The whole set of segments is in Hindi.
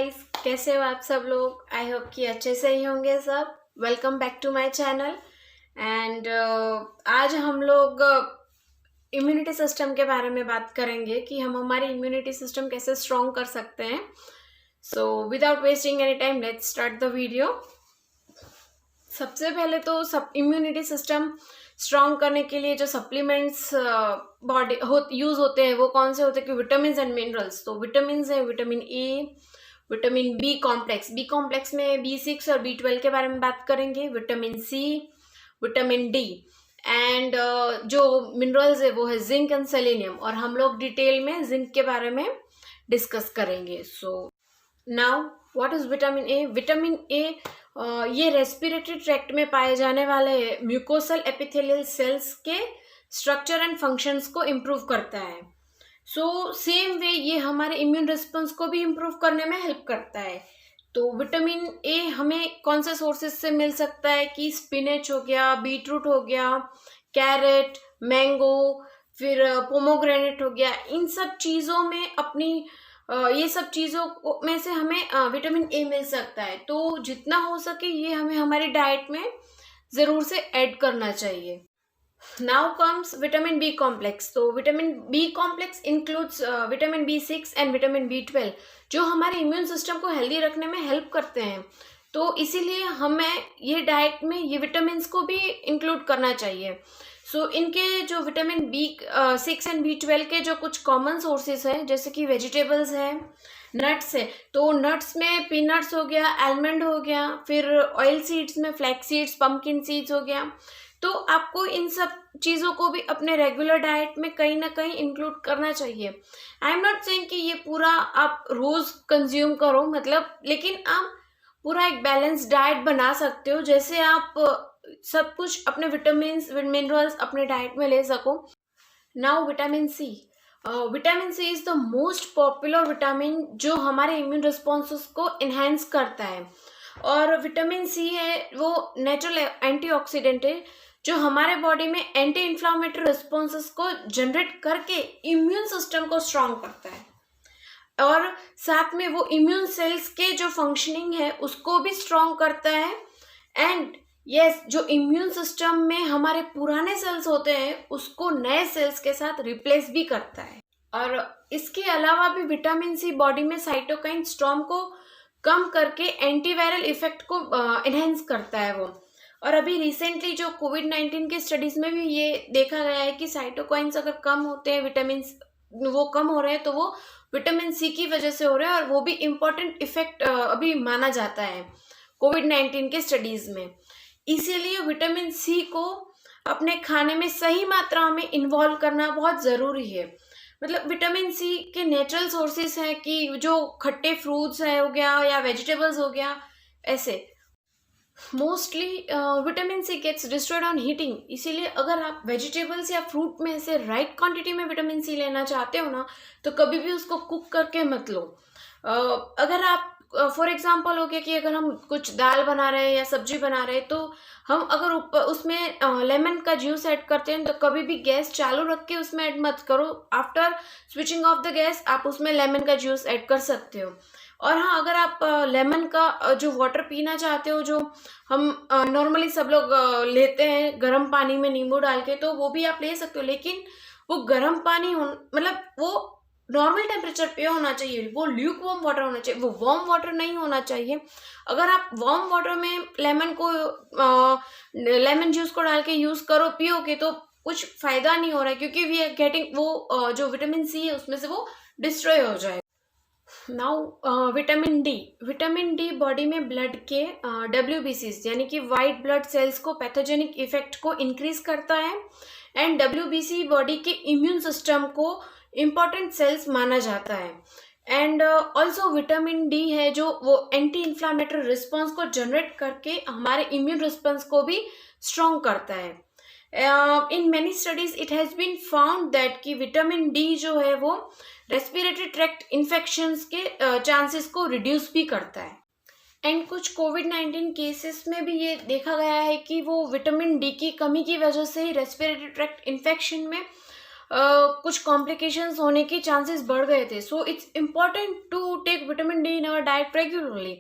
गाइस, कैसे हो आप सब लोग। आई होप कि अच्छे से ही होंगे सब। Welcome back to my channel. And आज हम लोग इम्यूनिटी सिस्टम के बारे में बात करेंगे कि हम हमारी इम्यूनिटी सिस्टम कैसे स्ट्रॉन्ग कर सकते हैं। So without wasting any time let's start the video. सबसे पहले तो सब इम्यूनिटी सिस्टम स्ट्रॉन्ग करने के लिए जो सप्लीमेंट्स बॉडी यूज होते हैं वो कौन से होते हैं कि विटामिन एंड मिनरल्स। तो विटामिन है vitamin A, vitamin B complex में B6 और B12 के बारे में बात करेंगे, vitamin C, vitamin D and जो मिनरल्स है वो है जिंक एंड सेलेनियम। और हम लोग डिटेल में जिंक के बारे में डिस्कस करेंगे। So now what is vitamin A. Vitamin A ये रेस्पिरेटरी ट्रैक्ट में पाए जाने वाले म्यूकोसल एपिथेलियल सेल्स के स्ट्रक्चर एंड फंक्शंस को इम्प्रूव करता है। सो सेम वे ये हमारे इम्यून रिस्पॉन्स को भी इम्प्रूव करने में हेल्प करता है। तो विटामिन ए हमें कौन से सोर्सेज से मिल सकता है कि स्पिनच हो गया, बीटरूट हो गया, कैरेट, मैंगो, फिर पोमोग्रेनेट हो गया। इन सब चीज़ों में ये सब चीज़ों में से हमें विटामिन ए मिल सकता है। तो जितना हो सके ये हमें हमारी डाइट में ज़रूर से ऐड करना चाहिए। Now comes vitamin B complex. तो vitamin B complex includes vitamin B6 and vitamin B12 जो हमारे इम्यून सिस्टम को हेल्दी रखने में हेल्प करते हैं। तो इसीलिए हमें ये डाइट में ये विटामिन को भी इंक्लूड करना चाहिए। सो इनके जो विटामिन B6 एंड B12 के जो कुछ कॉमन सोर्सेस हैं जैसे कि वेजिटेबल्स हैं, नट्स है। तो नट्स में पीनट्स हो गया, आलमंड हो गया, फिर ऑयल सीड्स में फ्लैक्स सीड्स, पंपकिन सीड्स हो गया। तो आपको इन सब चीज़ों को भी अपने रेगुलर डाइट में कहीं ना कहीं इंक्लूड करना चाहिए। आई एम नॉट सेइंग कि ये पूरा आप रोज़ कंज्यूम करो मतलब, लेकिन आप पूरा एक बैलेंस डाइट बना सकते हो जैसे आप सब कुछ अपने विटामिन मिनरल्स अपने डाइट में ले सको। Now vitamin C. Vitamin C is the most popular vitamin जो हमारे इम्यून रिस्पॉन्सेस को इन्हेंस करता है। और विटामिन सी है वो नेचुरल एंटीऑक्सीडेंट है जो हमारे बॉडी में एंटी इन्फ्लामेटरी रिस्पॉन्सेस को जनरेट करके इम्यून सिस्टम को स्ट्रॉन्ग करता है। और साथ में वो इम्यून सेल्स के जो फंक्शनिंग है उसको भी स्ट्रॉन्ग करता है। एंड यस, जो इम्यून सिस्टम में हमारे पुराने सेल्स होते हैं उसको नए सेल्स के साथ रिप्लेस भी करता है। और इसके अलावा भी विटामिन सी बॉडी में साइटोकाइन स्टॉर्म को कम करके एंटीवायरल इफेक्ट को एनहेंस करता है वो। और अभी रिसेंटली जो कोविड-19 के स्टडीज में भी ये देखा गया है कि साइटोकाइंस अगर कम होते हैं, विटामिन वो कम हो रहे हैं तो वो विटामिन सी की वजह से हो रहे हैं। और वो भी इम्पोर्टेंट इफेक्ट अभी माना जाता है कोविड-19 के स्टडीज में। इसीलिए विटामिन सी को अपने खाने में सही मात्रा में इन्वॉल्व करना बहुत ज़रूरी है। मतलब विटामिन सी के नेचुरल सोर्सेस हैं कि जो खट्टे फ्रूट्स है हो गया या वेजिटेबल्स हो गया, ऐसे mostly vitamin C gets destroyed on heating. इसीलिए अगर आप वेजिटेबल्स या फ्रूट में से राइट क्वांटिटी में विटामिन सी लेना चाहते हो ना तो कभी भी उसको कुक करके मत लो। अगर आप फॉर एग्जांपल हो गया कि अगर हम कुछ दाल बना रहे हैं या सब्जी बना रहे हैं तो हम अगर ऊपर उसमें लेमन का जूस ऐड करते हैं तो कभी भी गैस चालू रख के उसमें ऐड मत करो। After switching off the gas आप उसमें लेमन का जूस ऐड कर सकते हो। और हाँ, अगर आप लेमन का जो वाटर पीना चाहते हो जो हम नॉर्मली सब लोग लेते हैं गर्म पानी में नींबू डाल के, तो वो भी आप ले सकते हो। लेकिन वो गर्म पानी मतलब वो नॉर्मल टेम्परेचर पे होना चाहिए, वो ल्यूक वार्म वाटर होना चाहिए, वो वार्म वाटर नहीं होना चाहिए। अगर आप वार्म वाटर में लेमन जूस को डाल के यूज़ करो पियोगे तो कुछ फ़ायदा नहीं हो रहा है क्योंकि वी आर गेटिंग वो जो विटामिन सी है उसमें से वो डिस्ट्रॉय हो जाए। नाउ विटामिन डी बॉडी में ब्लड के WBCs यानी कि वाइट ब्लड सेल्स को पैथोजेनिक इफेक्ट को इंक्रीज करता है। एंड WBC बॉडी के इम्यून सिस्टम को इम्पॉर्टेंट सेल्स माना जाता है। एंड ऑल्सो विटामिन डी है जो वो एंटी इन्फ्लामेटरी रिस्पॉन्स को जनरेट करके हमारे इम्यून रिस्पॉन्स को भी स्ट्रॉन्ग करता है। In many studies it has been found that कि विटामिन डी जो है वो रेस्पिरेटरी ट्रैक्ट इन्फेक्शंस के चांसेस को रिड्यूस भी करता है। एंड कुछ कोविड-19 केसेस में भी ये देखा गया है कि वो विटामिन डी की कमी की वजह से ही रेस्पिरेटरी ट्रैक्ट इन्फेक्शन में कुछ कॉम्प्लिकेशंस होने के चांसेस बढ़ गए थे. So it's important to take vitamin D in our diet regularly.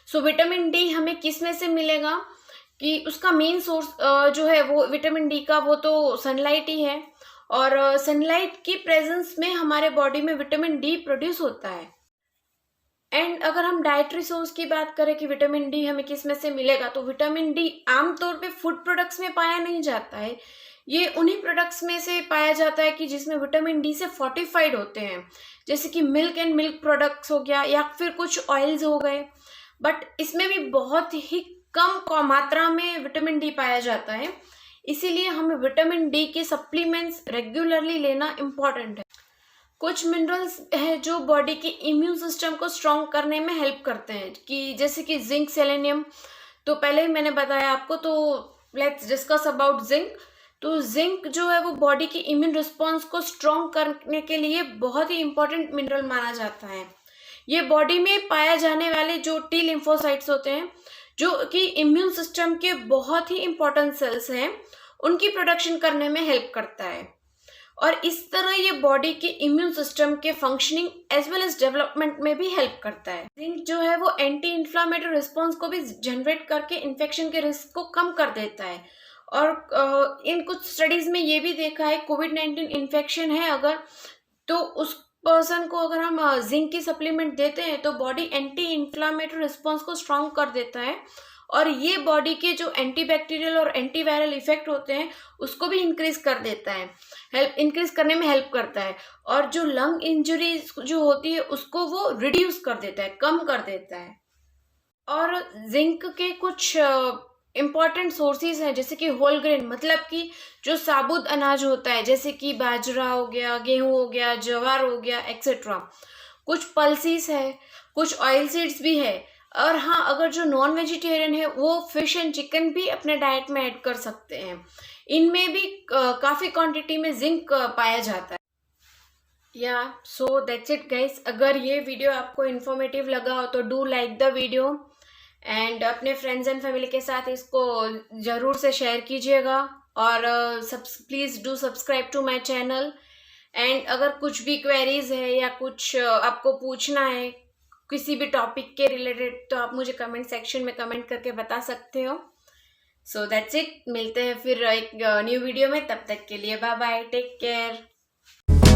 So vitamin D हमें किस में से मिलेगा कि उसका मेन सोर्स जो है वो विटामिन डी का वो तो सनलाइट ही है. और सनलाइट की प्रेजेंस में हमारे बॉडी में विटामिन डी प्रोड्यूस होता है. एंड अगर हम डाइटरी सोर्स की बात करें कि विटामिन डी हमें किस में से मिलेगा, तो विटामिन डी आमतौर पे फूड प्रोडक्ट्स में पाया नहीं जाता है. ये उन्हीं प्रोडक्ट्स में से पाया जाता है कि जिसमें विटामिन डी से फोर्टिफाइड होते हैं, जैसे कि मिल्क एंड मिल्क प्रोडक्ट्स हो गया या फिर कुछ ऑयल्स हो गए. बट इसमें भी बहुत ही कम मात्रा में विटामिन डी पाया जाता है. इसीलिए हमें विटामिन डी के सप्लीमेंट्स रेगुलरली लेना इम्पॉर्टेंट है. कुछ मिनरल्स है जो बॉडी के इम्यून सिस्टम को स्ट्रॉन्ग करने में हेल्प करते हैं, कि जैसे कि जिंक, सेलेनियम. तो पहले ही मैंने बताया आपको, तो लेट्स डिस्कस अबाउट जिंक. तो जिंक जो है वो बॉडी की इम्यून रिस्पॉन्स को स्ट्रॉन्ग करने के लिए बहुत ही इंपॉर्टेंट मिनरल माना जाता है. ये बॉडी में पाए जाने वाले जो टी लिम्फोसाइट्स होते हैं, जो कि इम्यून सिस्टम के बहुत ही इंपॉर्टेंट सेल्स हैं, उनकी प्रोडक्शन करने में हेल्प करता है. और इस तरह ये बॉडी के इम्यून सिस्टम के functioning as well as development में भी हेल्प करता है. जिंक जो है वो एंटी इन्फ्लामेटरी रिस्पॉन्स को भी जनरेट करके इन्फेक्शन के रिस्क को कम कर देता है. और इन कुछ स्टडीज में ये भी देखा है, कोविड-19 इन्फेक्शन है अगर, तो उस पर्सन को अगर हम जिंक की सप्लीमेंट देते हैं तो बॉडी एंटी इन्फ्लामेटरी रिस्पॉन्स को स्ट्रॉन्ग कर देता है. और ये बॉडी के जो एंटीबैक्टीरियल और एंटीवायरल इफेक्ट होते हैं उसको भी इंक्रीज कर देता है, इंक्रीज करने में हेल्प करता है. और जो लंग इंजरी जो होती है उसको वो रिड्यूस कर देता है, कम कर देता है. और जिंक के कुछ इम्पॉर्टेंट सोर्सेज हैं, जैसे कि होल ग्रेन, मतलब कि जो साबुत अनाज होता है, जैसे कि बाजरा हो गया, गेहूं हो गया, ज्वार हो गया, एक्सेट्रा. कुछ पल्सीज है, कुछ ऑयल सीड्स भी है. और हाँ, अगर जो नॉन वेजिटेरियन है वो फिश एंड चिकन भी अपने डाइट में ऐड कर सकते हैं. इनमें भी काफ़ी क्वांटिटी में जिंक पाया जाता है. या सो दैट्स इट गाइस. अगर ये वीडियो आपको इन्फॉर्मेटिव लगा हो तो do like the video and अपने फ्रेंड्स एंड फैमिली के साथ इसको ज़रूर से शेयर कीजिएगा. और please do subscribe to my channel. And अगर कुछ भी क्वेरीज है या कुछ आपको पूछना है किसी भी टॉपिक के रिलेटेड, तो आप मुझे कमेंट सेक्शन में कमेंट करके बता सकते हो. So that's it. मिलते हैं फिर एक न्यू वीडियो में. तब तक के लिए बाय बाय, टेक केयर.